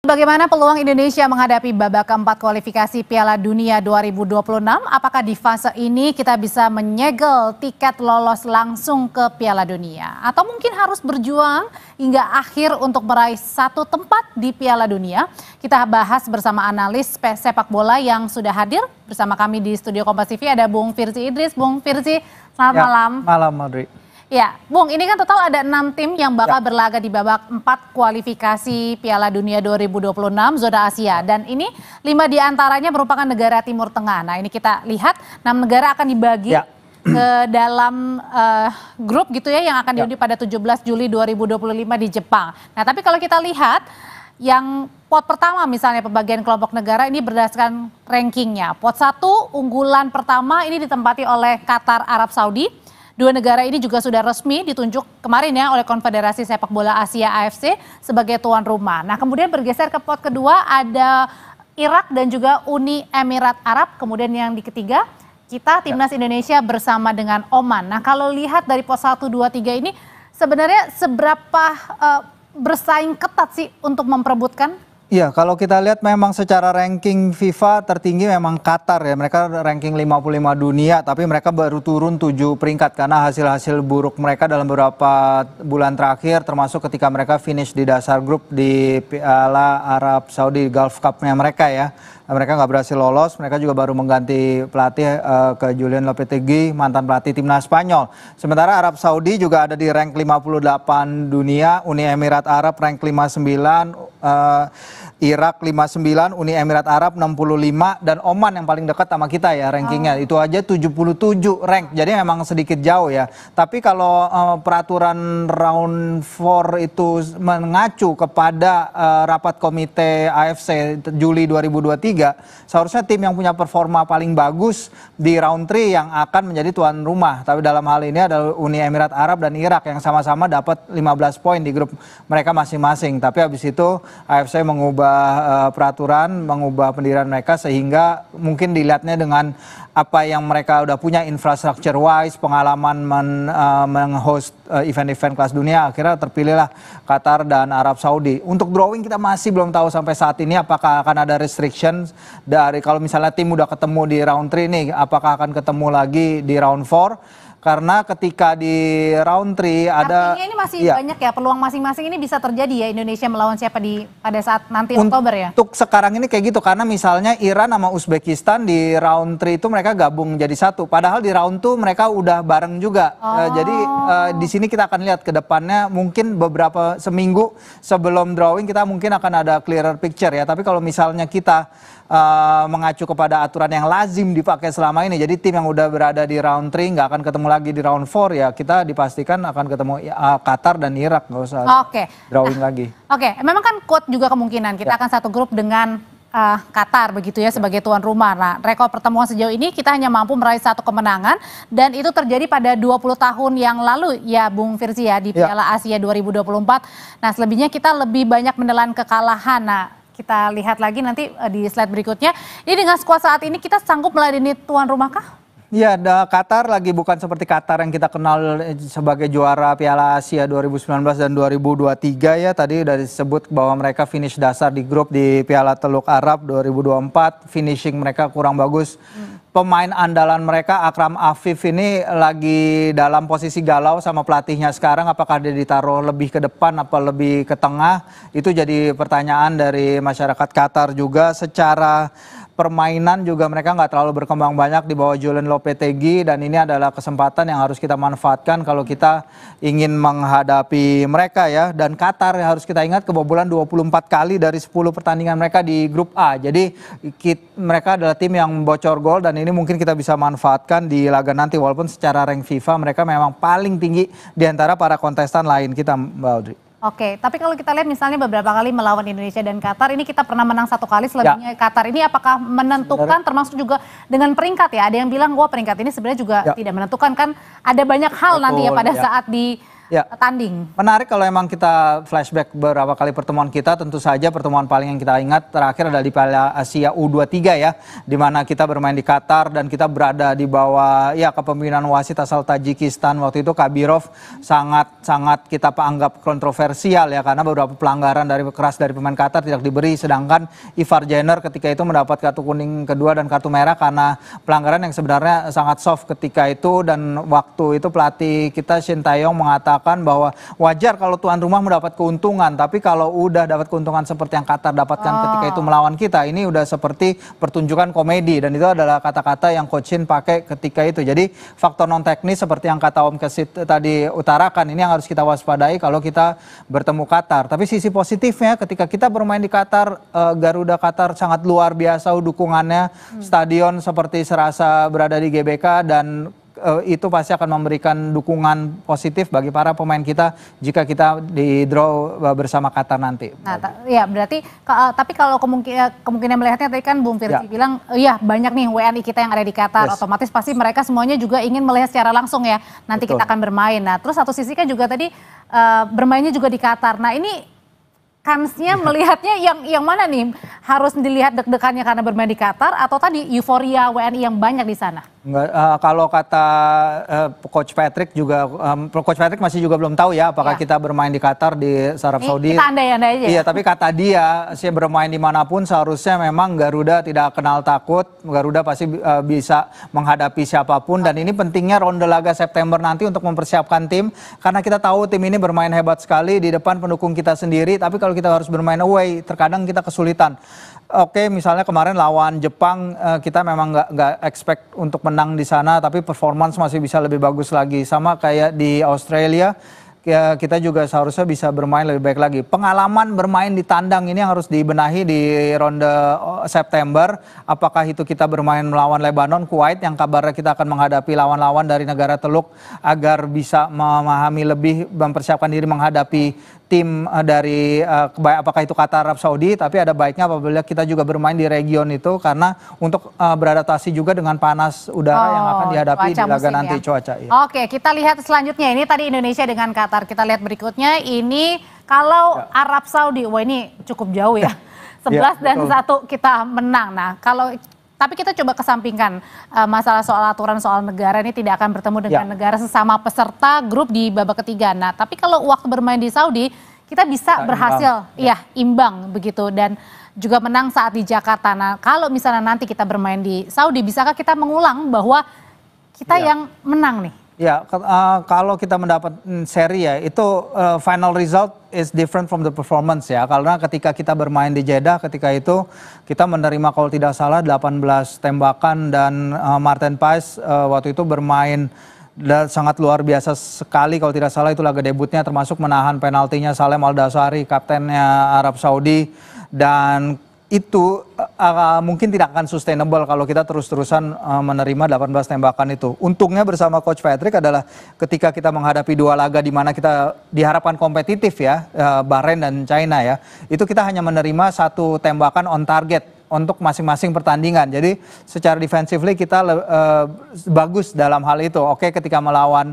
Bagaimana peluang Indonesia menghadapi babak keempat kualifikasi Piala Dunia 2026? Apakah di fase ini kita bisa menyegel tiket lolos langsung ke Piala Dunia? Atau mungkin harus berjuang hingga akhir untuk meraih satu tempat di Piala Dunia? Kita bahas bersama analis sepak bola yang sudah hadir bersama kami di studio Kompas TV. Ada Bung Firzi Idris. Bung Firzi, selamat malam. Malam, Audrey. Ya, Bung, ini kan total ada 6 tim yang bakal berlaga di babak 4 kualifikasi Piala Dunia 2026 zona Asia. Dan ini 5 diantaranya merupakan negara Timur Tengah. Nah, ini kita lihat 6 negara akan dibagi ke dalam grup gitu ya, yang akan diundi pada 17 Juli 2025 di Jepang. Nah, tapi kalau kita lihat yang pot pertama misalnya pembagian kelompok negara ini berdasarkan rankingnya. Pot 1 unggulan pertama ini ditempati oleh Qatar Arab Saudi. Dua negara ini juga sudah resmi ditunjuk kemarin ya oleh Konfederasi Sepak Bola Asia AFC sebagai tuan rumah. Nah, kemudian bergeser ke pot kedua ada Irak dan juga Uni Emirat Arab. Kemudian yang di ketiga kita timnas Indonesia bersama dengan Oman. Nah, kalau lihat dari pot 1, 2, 3 ini sebenarnya seberapa bersaing ketat sih untuk memperebutkan? Iya, kalau kita lihat memang secara ranking FIFA tertinggi memang Qatar ya. Mereka ranking 55 dunia, tapi mereka baru turun 7 peringkat karena hasil-hasil buruk mereka dalam beberapa bulan terakhir, termasuk ketika mereka finish di dasar grup di Piala Arab Saudi Gulf Cup-nya mereka ya. Mereka nggak berhasil lolos, mereka juga baru mengganti pelatih ke Julen Lopetegui, mantan pelatih timnas Spanyol. Sementara Arab Saudi juga ada di rank 58 dunia, Uni Emirat Arab rank 59, Irak 59, Uni Emirat Arab 65, dan Oman yang paling dekat sama kita ya rankingnya. Itu aja 77 rank, jadi memang sedikit jauh ya. Tapi kalau peraturan round 4 itu mengacu kepada rapat komite AFC Juli 2023, seharusnya tim yang punya performa paling bagus di round 3 yang akan menjadi tuan rumah. Tapi dalam hal ini adalah Uni Emirat Arab dan Irak yang sama-sama dapat 15 poin di grup mereka masing-masing. Tapi habis itu AFC mengubah peraturan, mengubah pendirian mereka sehingga mungkin dilihatnya dengan apa yang mereka udah punya infrastructure wise, pengalaman meng-host event-event kelas dunia, akhirnya terpilihlah Qatar dan Arab Saudi. Untuk drawing kita masih belum tahu sampai saat ini apakah akan ada restriction dari kalau misalnya tim udah ketemu di round 3 nih, apakah akan ketemu lagi di round 4? Karena ketika di round 3 ada... Artinya ini masih banyak ya, peluang masing-masing ini bisa terjadi ya Indonesia melawan siapa pada saat nanti Oktober ya? Untuk sekarang ini kayak gitu, karena misalnya Iran sama Uzbekistan di round 3 itu mereka gabung jadi satu. Padahal di round 2 mereka udah bareng juga. Jadi di sini kita akan lihat ke depannya mungkin beberapa seminggu sebelum drawing kita mungkin akan ada clearer picture ya. Tapi kalau misalnya kita mengacu kepada aturan yang lazim dipakai selama ini, jadi tim yang udah berada di round 3 nggak akan ketemu lagi di round 4 ya, kita dipastikan akan ketemu Qatar dan Irak, nggak usah drawing lagi. Memang kan kuat juga kemungkinan kita akan satu grup dengan Qatar begitu ya sebagai tuan rumah. Nah, rekor pertemuan sejauh ini kita hanya mampu meraih 1 kemenangan dan itu terjadi pada 20 tahun yang lalu ya Bung Firzi ya di Piala Asia 2024. Nah, selebihnya kita lebih banyak menelan kekalahan. Nah, kita lihat lagi nanti di slide berikutnya. Ini dengan skuad saat ini kita sanggup meladeni tuan rumah kah? Ya, Qatar lagi bukan seperti Qatar yang kita kenal sebagai juara Piala Asia 2019 dan 2023 ya. Tadi udah disebut bahwa mereka finish dasar di grup di Piala Teluk Arab 2024. Finishing mereka kurang bagus. Pemain andalan mereka Akram Afif ini lagi dalam posisi galau sama pelatihnya sekarang. Apakah dia ditaruh lebih ke depan apa lebih ke tengah? Itu jadi pertanyaan dari masyarakat Qatar juga. Secara permainan juga mereka nggak terlalu berkembang banyak di bawah Julen Lopetegui, dan ini adalah kesempatan yang harus kita manfaatkan kalau kita ingin menghadapi mereka ya. Dan Qatar harus kita ingat kebobolan 24 kali dari 10 pertandingan mereka di grup A. Jadi mereka adalah tim yang bocor gol dan ini mungkin kita bisa manfaatkan di laga nanti, walaupun secara rank FIFA mereka memang paling tinggi di antara para kontestan lain kita, Mbak Audrey. Tapi kalau kita lihat misalnya beberapa kali melawan Indonesia dan Qatar, ini kita pernah menang 1 kali, selebihnya Qatar ini apakah menentukan termasuk juga dengan peringkat ya? Ada yang bilang wah peringkat ini sebenarnya juga tidak menentukan, kan ada banyak hal nanti ya pada saat di Ya. tanding. Menarik kalau emang kita flashback beberapa kali pertemuan kita, tentu saja pertemuan paling yang kita ingat terakhir adalah di Piala Asia U23 ya, di mana kita bermain di Qatar dan kita berada di bawah ya kepemimpinan wasit asal Tajikistan. Waktu itu Kabirov sangat kita anggap kontroversial ya, karena beberapa pelanggaran keras dari pemain Qatar tidak diberi, sedangkan Ivar Jenner ketika itu mendapat kartu kuning kedua dan kartu merah karena pelanggaran yang sebenarnya sangat soft ketika itu. Dan waktu itu pelatih kita Shin Tae-yong mengatakan bahwa wajar kalau tuan rumah mendapat keuntungan, tapi kalau udah dapat keuntungan seperti yang Qatar dapatkan ketika itu melawan kita, ini udah seperti pertunjukan komedi, dan itu adalah kata-kata yang Coach Shin pakai ketika itu. Jadi faktor non teknis seperti yang kata Om Kesit tadi utarakan, ini yang harus kita waspadai kalau kita bertemu Qatar. Tapi sisi positifnya ketika kita bermain di Qatar, Garuda Qatar sangat luar biasa dukungannya, stadion seperti serasa berada di GBK, dan itu pasti akan memberikan dukungan positif bagi para pemain kita jika kita di draw bersama Qatar nanti. Nah, ya berarti tapi kalau kemungkinan melihatnya tadi kan Bung Firzi bilang, iya banyak nih WNI kita yang ada di Qatar, otomatis pasti mereka semuanya juga ingin melihat secara langsung ya. Nanti kita akan bermain. Nah, terus satu sisi kan juga tadi bermainnya juga di Qatar. Nah, ini kansnya melihatnya yang mana nih? Harus dilihat deg-degannya karena bermain di Qatar atau tadi euforia WNI yang banyak di sana? Enggak, kalau kata Coach Patrick juga, Coach Patrick masih juga belum tahu ya apakah kita bermain di Qatar, di Arab Saudi. Kita andai-andai aja. Iya, tapi kata dia, saya bermain dimanapun seharusnya memang Garuda tidak kenal takut, Garuda pasti bisa menghadapi siapapun. Dan ini pentingnya ronde laga September nanti untuk mempersiapkan tim, karena kita tahu tim ini bermain hebat sekali di depan pendukung kita sendiri, tapi kalau kita harus bermain away, terkadang kita kesulitan. Oke, misalnya kemarin lawan Jepang, kita memang nggak expect untuk menang di sana, tapi performance masih bisa lebih bagus lagi. Sama kayak di Australia, kita juga seharusnya bisa bermain lebih baik lagi. Pengalaman bermain di tandang ini yang harus dibenahi di ronde September. Apakah itu kita bermain melawan Lebanon, Kuwait, yang kabarnya kita akan menghadapi lawan-lawan dari negara Teluk, agar bisa memahami lebih, mempersiapkan diri menghadapi tim dari apakah itu Qatar, Arab Saudi. Tapi ada baiknya apabila kita juga bermain di region itu, karena untuk beradaptasi juga dengan panas udara yang akan dihadapi di laga nanti cuaca. Ya. Oke, kita lihat selanjutnya. Ini tadi Indonesia dengan Qatar. Kita lihat berikutnya. Ini kalau Arab Saudi, wah ini cukup jauh ya. 11 dan 1 kita menang. Nah, tapi kita coba kesampingkan masalah soal aturan soal negara, ini tidak akan bertemu dengan negara sesama peserta grup di babak ketiga. Nah, tapi kalau waktu bermain di Saudi, kita bisa berhasil imbang begitu, dan juga menang saat di Jakarta. Nah, kalau misalnya nanti kita bermain di Saudi, bisakah kita mengulang bahwa kita yang menang nih? Ya, kalau kita mendapat seri ya, itu final result is different from the performance ya. Karena ketika kita bermain di Jeddah, ketika itu kita menerima kalau tidak salah 18 tembakan, dan Martin Paes waktu itu bermain sangat luar biasa sekali. Kalau tidak salah itu laga debutnya, termasuk menahan penaltinya Salem Al-Dawsari, kaptennya Arab Saudi. Dan itu mungkin tidak akan sustainable kalau kita terus-terusan menerima 18 tembakan itu. Untungnya bersama Coach Patrick adalah ketika kita menghadapi dua laga di mana kita diharapkan kompetitif ya, Bahrain dan China ya, itu kita hanya menerima 1 tembakan on target untuk masing-masing pertandingan. Jadi secara defensively kita bagus dalam hal itu. Oke, ketika melawan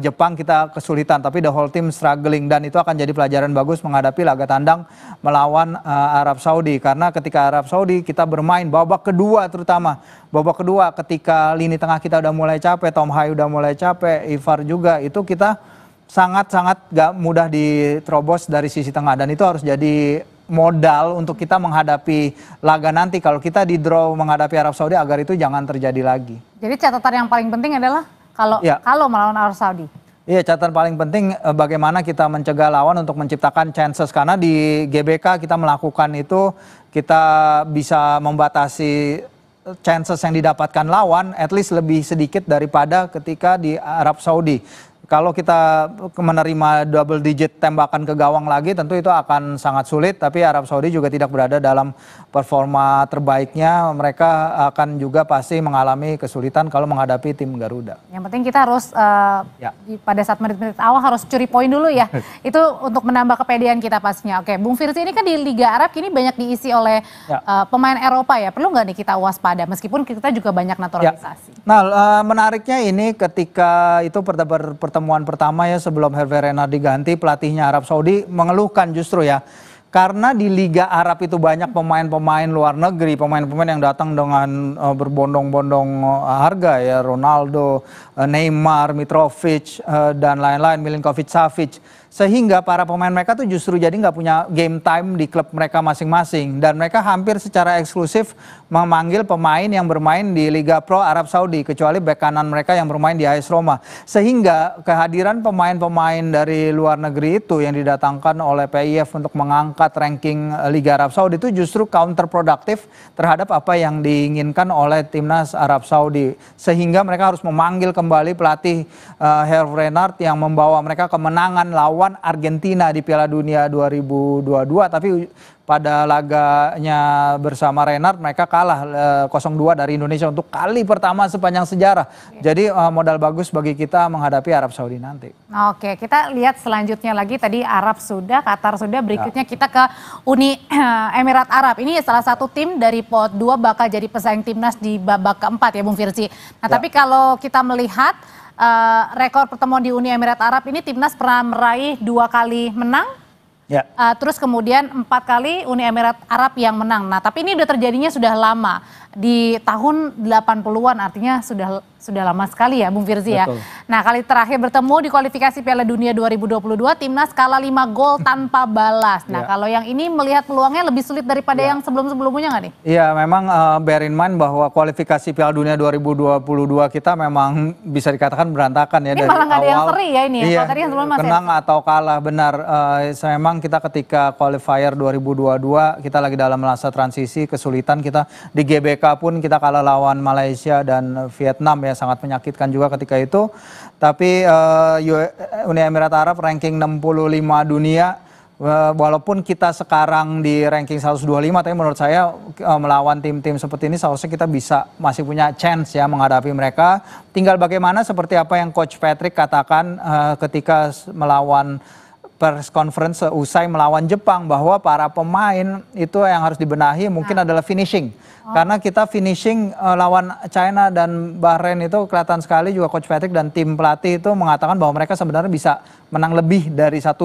Jepang kita kesulitan, tapi the whole team struggling, dan itu akan jadi pelajaran bagus menghadapi laga tandang melawan Arab Saudi. Karena ketika Arab Saudi kita bermain babak kedua, terutama babak kedua ketika lini tengah kita udah mulai capek, Tom Hai udah mulai capek, Ivar juga, itu kita sangat-sangat gak mudah diterobos dari sisi tengah, dan itu harus jadi modal untuk kita menghadapi laga nanti kalau kita di draw menghadapi Arab Saudi, agar itu jangan terjadi lagi. Jadi catatan yang paling penting adalah kalau melawan Arab Saudi. Iya, catatan paling penting bagaimana kita mencegah lawan untuk menciptakan chances, karena di GBK kita melakukan itu, kita bisa membatasi chances yang didapatkan lawan at least lebih sedikit daripada ketika di Arab Saudi. Kalau kita menerima double digit tembakan ke gawang lagi, tentu itu akan sangat sulit. Tapi Arab Saudi juga tidak berada dalam performa terbaiknya. Mereka akan juga pasti mengalami kesulitan kalau menghadapi tim Garuda. Yang penting kita harus pada saat menit-menit awal harus curi poin dulu ya. Itu untuk menambah kepedean kita pastinya. Oke, Bung Firzi, ini kan di Liga Arab kini banyak diisi oleh pemain Eropa ya. Perlu nggak nih kita waspada meskipun kita juga banyak naturalisasi? Nah, menariknya ini ketika itu pertemuan pertama ya sebelum Hervé Renard diganti, pelatihnya Arab Saudi mengeluhkan justru ya. Karena di Liga Arab itu banyak pemain-pemain luar negeri, pemain-pemain yang datang dengan berbondong-bondong harga ya, Ronaldo, Neymar, Mitrovic, dan lain-lain, Milinkovic-Savic. Sehingga para pemain mereka tuh justru jadi nggak punya game time di klub mereka masing-masing. Dan mereka hampir secara eksklusif memanggil pemain yang bermain di Liga Pro Arab Saudi. Kecuali bek kanan mereka yang bermain di AS Roma. Sehingga kehadiran pemain-pemain dari luar negeri itu yang didatangkan oleh PIF untuk mengangkat ranking Liga Arab Saudi itu justru counterproduktif terhadap apa yang diinginkan oleh timnas Arab Saudi. Sehingga mereka harus memanggil kembali pelatih Hervé Renard yang membawa mereka kemenangan lawan Argentina di Piala Dunia 2022, tapi pada laganya bersama Renard mereka kalah 0-2 dari Indonesia untuk kali pertama sepanjang sejarah. Jadi modal bagus bagi kita menghadapi Arab Saudi nanti. Oke, kita lihat selanjutnya lagi, tadi Arab sudah, Qatar sudah, berikutnya kita ke Uni Emirat Arab. Ini salah satu tim dari pot 2 bakal jadi pesaing timnas di babak keempat ya Bung Firsi. Nah tapi kalau kita melihat rekor pertemuan di Uni Emirat Arab ini timnas pernah meraih 2 kali menang, terus kemudian 4 kali Uni Emirat Arab yang menang. Nah tapi ini udah terjadinya sudah lama, di tahun 80-an, artinya sudah lama sekali ya Bung Firsi ya. Nah kali terakhir bertemu di kualifikasi Piala Dunia 2022 timnas kalah 5 gol tanpa balas. Nah kalau yang ini melihat peluangnya lebih sulit daripada yang sebelum-sebelumnya nggak nih? Iya memang bear in mind bahwa kualifikasi Piala Dunia 2022 kita memang bisa dikatakan berantakan ya. Ini dari malah nggak ada awal. yang seri ya ini ya. Iya, Kalau tadi yang sebelumnya menang atau kalah benar. Memang kita ketika qualifier 2022 kita lagi dalam masa transisi, kesulitan kita di GBK pun kita kalah lawan Malaysia dan Vietnam ya, sangat menyakitkan juga ketika itu. Tapi Uni Emirat Arab ranking 65 dunia, walaupun kita sekarang di ranking 125, tapi menurut saya melawan tim-tim seperti ini seharusnya kita masih punya chance ya menghadapi mereka. Tinggal bagaimana seperti apa yang Coach Patrick katakan ketika melawan press conference usai melawan Jepang, bahwa para pemain itu yang harus dibenahi mungkin adalah finishing. Karena kita finishing lawan China dan Bahrain itu kelihatan sekali, juga Coach Patrick dan tim pelatih itu mengatakan bahwa mereka sebenarnya bisa menang lebih dari 1-0.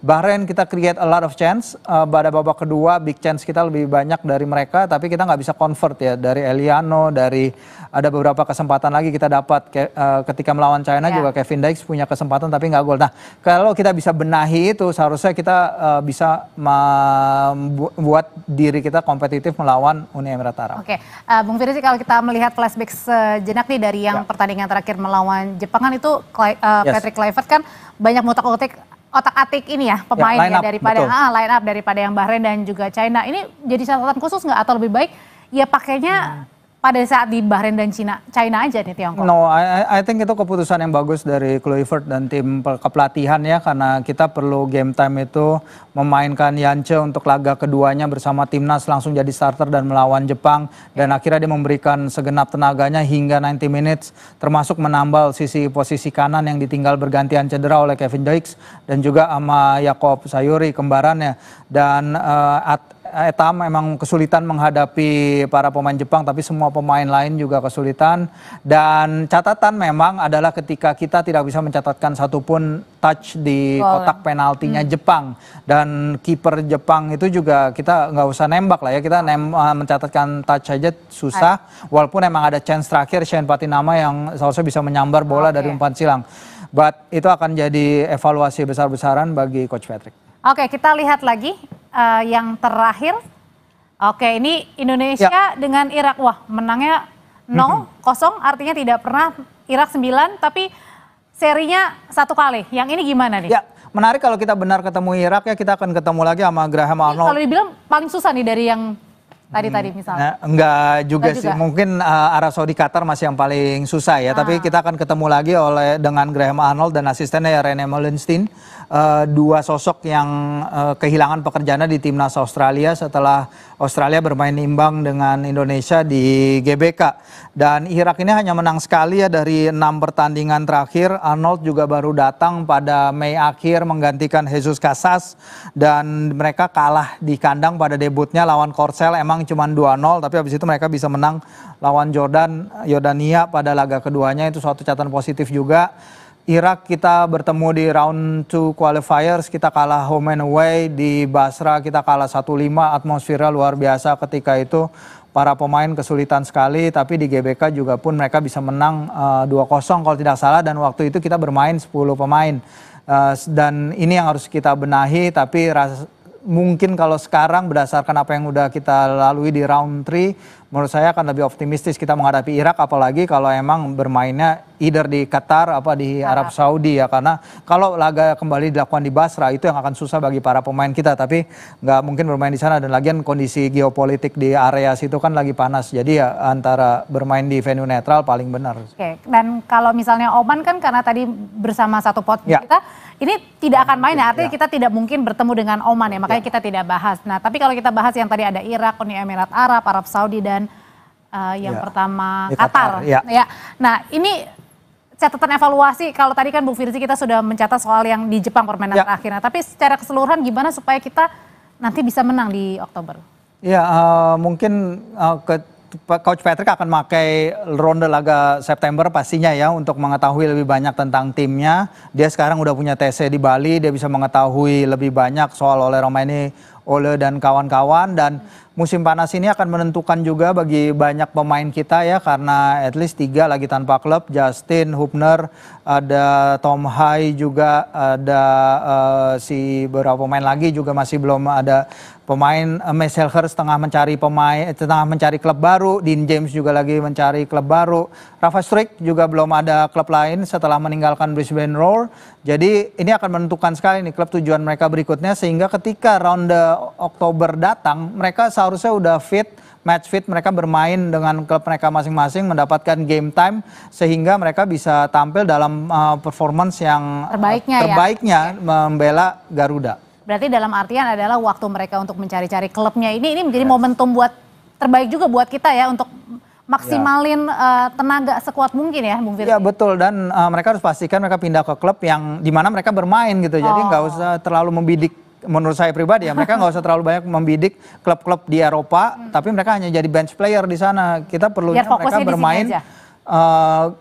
Bahrain kita create a lot of chance, pada babak kedua big chance kita lebih banyak dari mereka, tapi kita nggak bisa convert ya, dari Eliano, dari ada beberapa kesempatan lagi kita dapat ketika melawan China juga Kevin Dykes punya kesempatan tapi nggak gol. Nah kalau kita bisa benahi itu seharusnya kita bisa membuat diri kita kompetitif melawan Uni Emirat Arab. Oke, Bung Firsi, kalau kita melihat flashback sejenak nih dari yang pertandingan terakhir melawan Jepang kan itu Patrick Kluivert kan banyak otak-atik ini ya pemain ya, daripada line up daripada yang Bahrain dan juga China. Ini jadi catatan khusus nggak, atau lebih baik ya pakainya pada saat di Bahrain dan China aja nih Tiongkok? No, I think itu keputusan yang bagus dari Kluivert dan tim kepelatihan ya, karena kita perlu game time itu memainkan Yance untuk laga keduanya bersama timnas langsung jadi starter dan melawan Jepang, dan akhirnya dia memberikan segenap tenaganya hingga 90 minutes, termasuk menambal sisi posisi kanan yang ditinggal bergantian cedera oleh Kevin Dykes dan juga sama Jakob Sayuri kembarannya. Dan Eta memang kesulitan menghadapi para pemain Jepang, tapi semua pemain lain juga kesulitan. Dan catatan memang adalah ketika kita tidak bisa mencatatkan satupun touch di kotak penaltinya Jepang. Dan kiper Jepang itu juga kita nggak usah nembak lah ya, kita mencatatkan touch saja susah. Walaupun memang ada chance terakhir Shane Patinama yang seharusnya bisa menyambar bola dari umpan silang. But itu akan jadi evaluasi besar-besaran bagi Coach Patrick. Oke, kita lihat lagi yang terakhir. Oke, ini Indonesia dengan Irak. Wah, menangnya 0-0, artinya tidak pernah. Irak 9, tapi serinya 1 kali. Yang ini gimana nih? Ya, menarik kalau kita benar ketemu Irak ya, kita akan ketemu lagi sama Graham Arnold. Kalau dibilang paling susah nih dari yang tadi misalnya. Enggak juga sih, mungkin Arab Saudi Qatar masih yang paling susah ya, tapi kita akan ketemu lagi dengan Graham Arnold dan asistennya Rene Meulensteen, dua sosok yang kehilangan pekerjaannya di timnas Australia setelah Australia bermain imbang dengan Indonesia di GBK. Dan Irak ini hanya menang sekali ya dari 6 pertandingan terakhir. Arnold juga baru datang pada Mei akhir menggantikan Jesus Casas, dan mereka kalah di kandang pada debutnya lawan Korsel. Emang menang cuma 2-0, tapi habis itu mereka bisa menang lawan Yordania pada laga keduanya, itu suatu catatan positif juga. Irak kita bertemu di round 2 qualifiers, kita kalah home and away. Di Basra kita kalah 1-5, atmosfernya luar biasa ketika itu. Para pemain kesulitan sekali, tapi di GBK juga pun mereka bisa menang 2-0 kalau tidak salah, dan waktu itu kita bermain 10 pemain. Dan ini yang harus kita benahi, tapi mungkin kalau sekarang berdasarkan apa yang udah kita lalui di round 3, menurut saya akan lebih optimistis kita menghadapi Irak, apalagi kalau emang bermainnya either di Qatar apa di Arab Saudi ya, karena kalau laga kembali dilakukan di Basra itu yang akan susah bagi para pemain kita, tapi nggak mungkin bermain di sana, dan lagian kondisi geopolitik di area situ kan lagi panas, jadi ya antara bermain di venue netral paling benar. Oke, dan kalau misalnya Oman kan karena tadi bersama satu pot kita, ini tidak akan main ya, artinya kita tidak mungkin bertemu dengan Oman ya, makanya kita tidak bahas. Nah, tapi kalau kita bahas yang tadi ada Irak, Uni Emirat Arab, Arab Saudi, dan yang pertama Qatar. Ya. Nah, ini catatan evaluasi, kalau tadi kan Bung Firzi kita sudah mencatat soal yang di Jepang permainan terakhir. Nah, tapi secara keseluruhan gimana supaya kita nanti bisa menang di Oktober? Ya, mungkin Coach Patrick akan pakai ronde laga September pastinya ya, untuk mengetahui lebih banyak tentang timnya. Dia sekarang udah punya TC di Bali, dia bisa mengetahui lebih banyak soal Ole Romaini, Ole dan kawan-kawan, dan musim panas ini akan menentukan juga bagi banyak pemain kita ya, karena at least 3 lagi tanpa klub, Justin, Hubner, ada Tom Hai juga, ada si beberapa pemain lagi juga masih belum ada pemain. Max Helger tengah mencari klub baru, Dean James juga lagi mencari klub baru, Rafa Struijk juga belum ada klub lain setelah meninggalkan Brisbane Roar. Jadi ini akan menentukan sekali nih klub tujuan mereka berikutnya, sehingga ketika ronde Oktober datang mereka seharusnya udah fit, match fit, mereka bermain dengan klub mereka masing-masing, mendapatkan game time sehingga mereka bisa tampil dalam performance yang terbaiknya membela Garuda. Berarti dalam artian adalah waktu mereka untuk mencari-cari klubnya ini menjadi momentum buat terbaik juga buat kita ya, untuk maksimalin tenaga sekuat mungkin ya, Bung Firzi. Ya betul, dan mereka harus pastikan mereka pindah ke klub yang dimana mereka bermain gitu. Jadi nggak usah terlalu membidik, menurut saya pribadi ya, mereka nggak usah terlalu banyak membidik klub-klub di Eropa, tapi mereka hanya jadi bench player di sana. Kita perlunya mereka bermain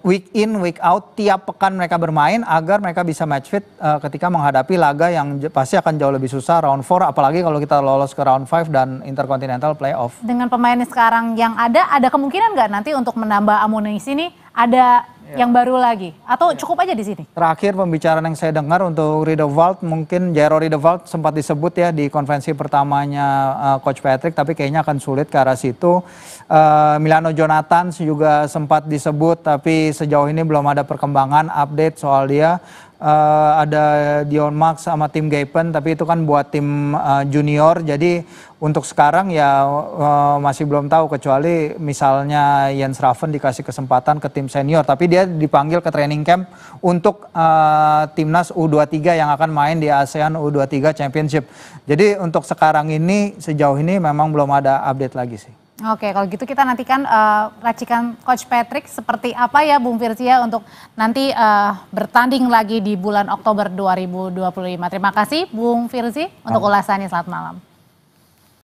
week in, week out, tiap pekan mereka bermain agar mereka bisa match fit ketika menghadapi laga yang pasti akan jauh lebih susah, round 4, apalagi kalau kita lolos ke round 5 dan Intercontinental Playoff. Dengan pemain sekarang yang ada kemungkinan nggak nanti untuk menambah amunisi nih, ada yang baru lagi, atau cukup aja di sini? Terakhir pembicaraan yang saya dengar untuk Riedewald, mungkin Jairo Riedewald sempat disebut ya di konferensi pertamanya Coach Patrick, tapi kayaknya akan sulit ke arah situ. Milano Jonathan juga sempat disebut, tapi sejauh ini belum ada perkembangan update soal dia. Ada Dion Max sama tim Gapen, tapi itu kan buat tim junior, jadi untuk sekarang ya masih belum tahu, kecuali misalnya Jens Raven dikasih kesempatan ke tim senior, tapi dia dipanggil ke training camp untuk timnas U23 yang akan main di ASEAN U23 Championship. Jadi untuk sekarang ini sejauh ini memang belum ada update lagi sih. Oke, kalau gitu kita nantikan racikan Coach Patrick seperti apa ya Bung Firzi ya, untuk nanti bertanding lagi di bulan Oktober 2025. Terima kasih Bung Firzi untuk ulasannya, selamat malam.